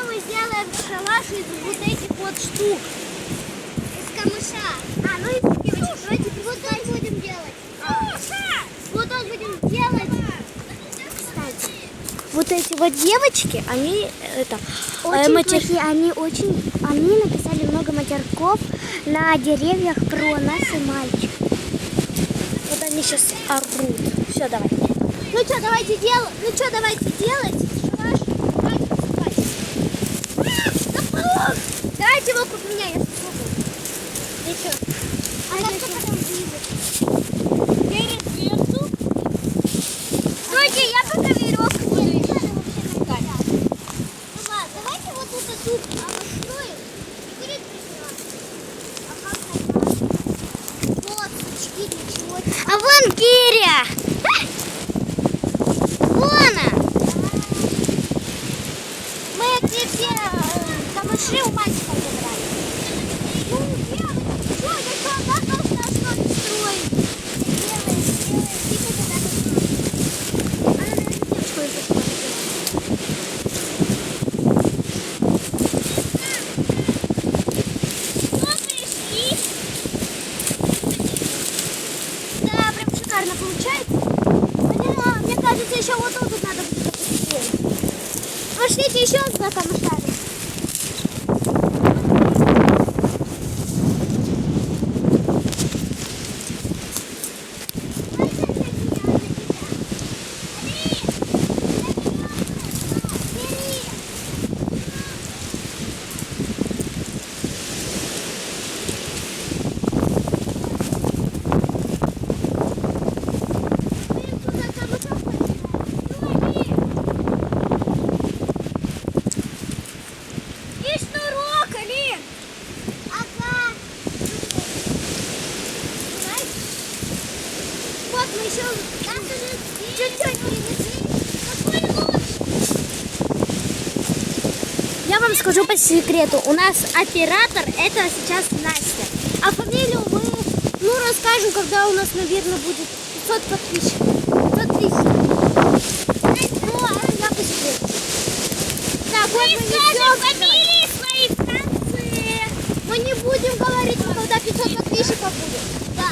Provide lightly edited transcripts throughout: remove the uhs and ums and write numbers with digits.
мы сделаем шалаш из вот этих вот штук. Из камыша. Ну и давайте вот так будем делать. Вот так будем делать. Кстати, вот эти вот девочки, они очень плохие, они написали много матерков на деревьях про нас и мальчик. Вот они сейчас орут. Все, давай. Ну что, давайте делать. Давайте вокруг меня, я попробую. И что? А как ты потом выйдешь? Через дверцу? Стойте, я пока веревку буду искать. Ну ладно, давайте вот тут зуб обостроим и будет присылать. А как тогда? Вот, сучки для чего? А вон Киря! Вон она! Мы эти все камыши у мальчика забрали. Ну, девочка, что, я что, она должна что-то строить? Делай, тихо тогда построить. Она, наверное, девочку уже строит. Ну, пришли. Да, прям шикарно получается. Мне кажется, еще вот тут надо будет посмотреть. Пошлите еще за камышами. Вот мы еще чуть-чуть принесли. Какой луч? Я вам скажу по секрету. У нас оператор это сейчас Настя. А фамилию мы расскажем, когда у нас, наверное, будет 500 подписчиков. 500 тысяч. Ну, а я по секрету. Так, вот мы несем фамилии свои в конце. Мы не будем говорить, когда 500 подписчиков будет. Да.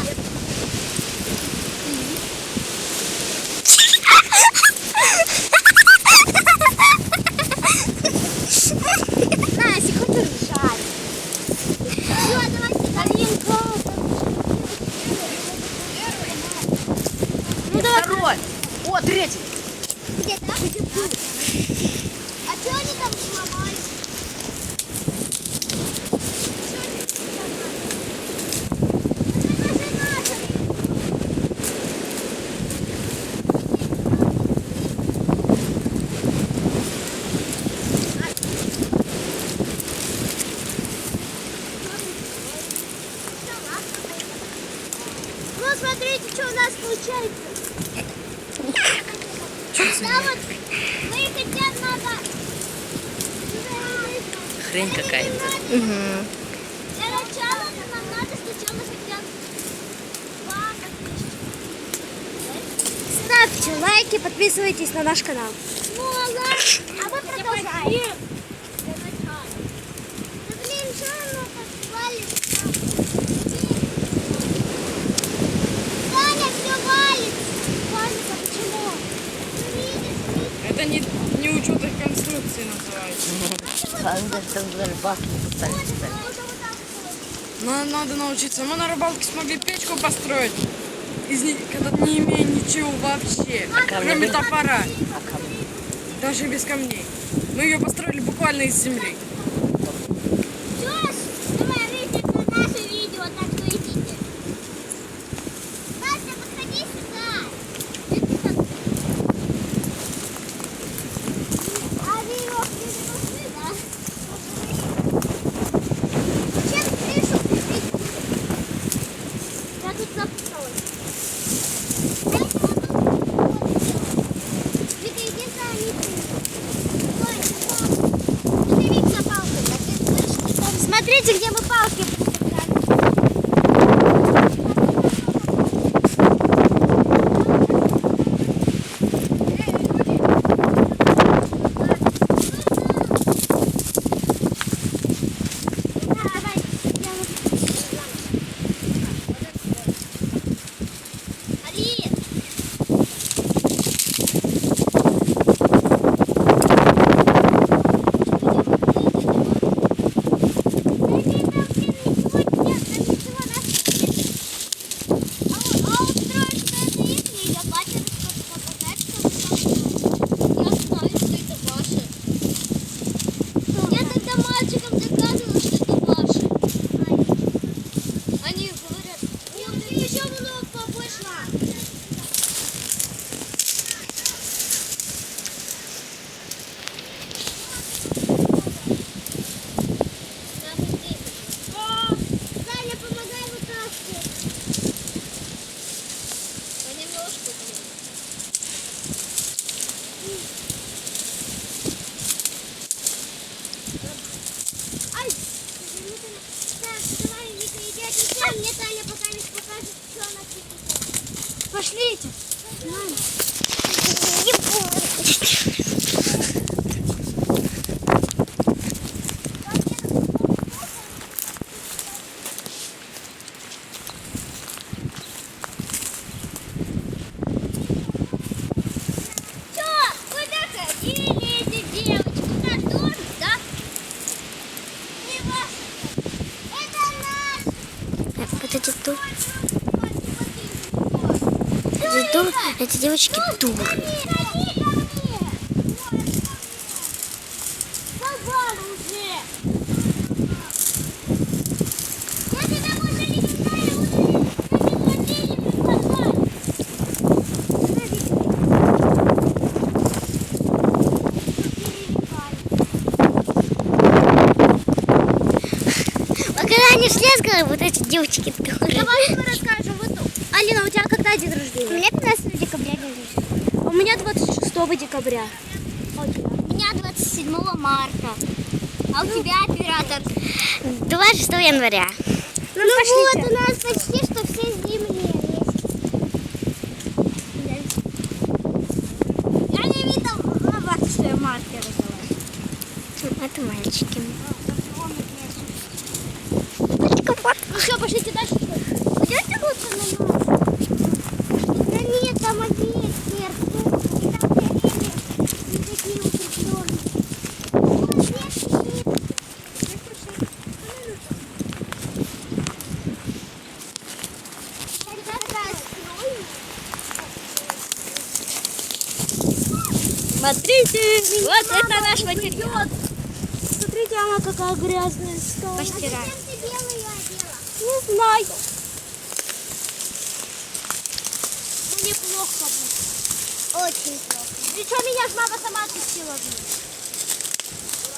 Настя, хоть решай. Все, давайте, Алинка. Ну, второй. О, третий. Где там? А что они там сломались? Ну, смотрите, что у нас получается. Да, вот выехать надо. Хрень какая-то. Для начала нам надо сначала хотят 2 подписчика. Ставьте лайки, подписывайтесь на наш канал. Ну, ладно. А мы продолжаем. Да блин, что оно так валится? Таня, все валится. Валится, почему? Ну, видишь? Это не учет их конструкции называется. Надо научиться. Мы на рыбалке смогли печку построить, когда не имея ничего вообще, кроме топора, даже без камней. Мы ее построили буквально из земли. Джош, давай рейтинг на наше видео, так что идите. Настя, подходи сюда. А веревки не нужны, да? Чем крышу прикрыть? Я тут запуталась. Дайте вот тут вот сделать. Вика, иди за Алисой. Стой, Берись за палку, да ты слышишь, ты там... Смотрите, где мы палки прицепляли. знаю, что это ваше. Я тогда мальчикам доказывала, что это ваше. Они говорят, нет, ты еще много побольше. Саня, помогай вытаскивать. Понемножку. Ай! Так, давай, Вика, иди отнеси, а мне Таня пока не покажет, что она приписала. Пошлите. Все, вы доходили, эти девочки. Наш дом, да? Не ваш. Это наш. Вот эти тут. Эти девочки дуры. Ходи ко мне. Сказала уже. Я тебя больше не знаю. Уйди. Я не хотели А когда они слезали, вот эти девочки дуры. Давай мы расскажем. Вот Алина, у тебя когда день рождения? у меня 15 декабря день рождения. У меня 26 декабря. У меня 27 марта. А у тебя оператор? 26 января. Ну вот, у нас почти что все зимние вместе. Я не видел на 26 марта родилась. Это мальчики. Ну все, пошлите дальше. Пойдете лучше на нас? Да нет, там объект сверху. И там горели. И такие укрепленные. Вот, нет, сидит. Смотрите, вот Мама, это наш материал. Смотрите, она какая грязная стала. Постирай. А зачем ты белую одела? Не знаю. Мне плохо будет. Очень плохо. Причем меня ж мама сама отпустила.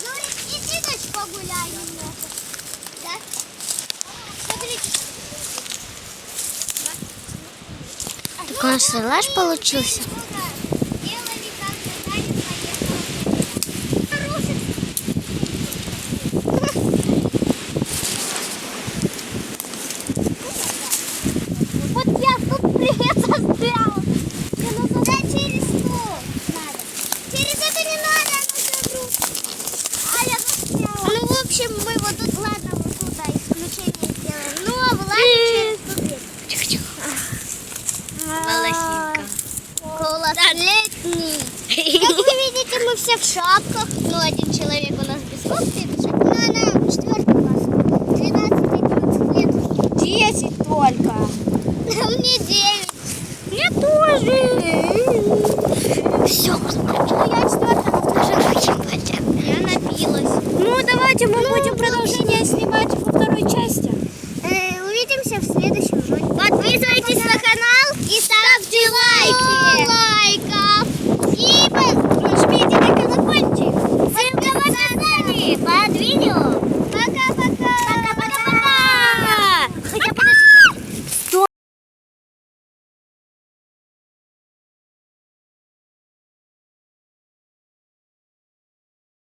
Юрик, иди дочь погуляй немного. Да? Смотрите. Такой у нас шалаш получился. Делали, как Таня поехала. Хороший. Вот я тут привет застряла. Да через стол надо. Через это не надо, оно загрузится. А я застряла. Ну, в общем, мы вот тут, ладно, вот туда исключение сделаем. Ну, а Влад через тут. Волосинка. Голос летний. Как вы видите, мы все в шапках. Ну, один человек у нас без кофты. Ну, она в 4 класс. 12 и 20 лет. 10 только. Мне 9. Мне тоже. Все, Ну, я 4, даже очень понятно. я напилась. Ну, давайте мы будем продолжение снимать во второй части.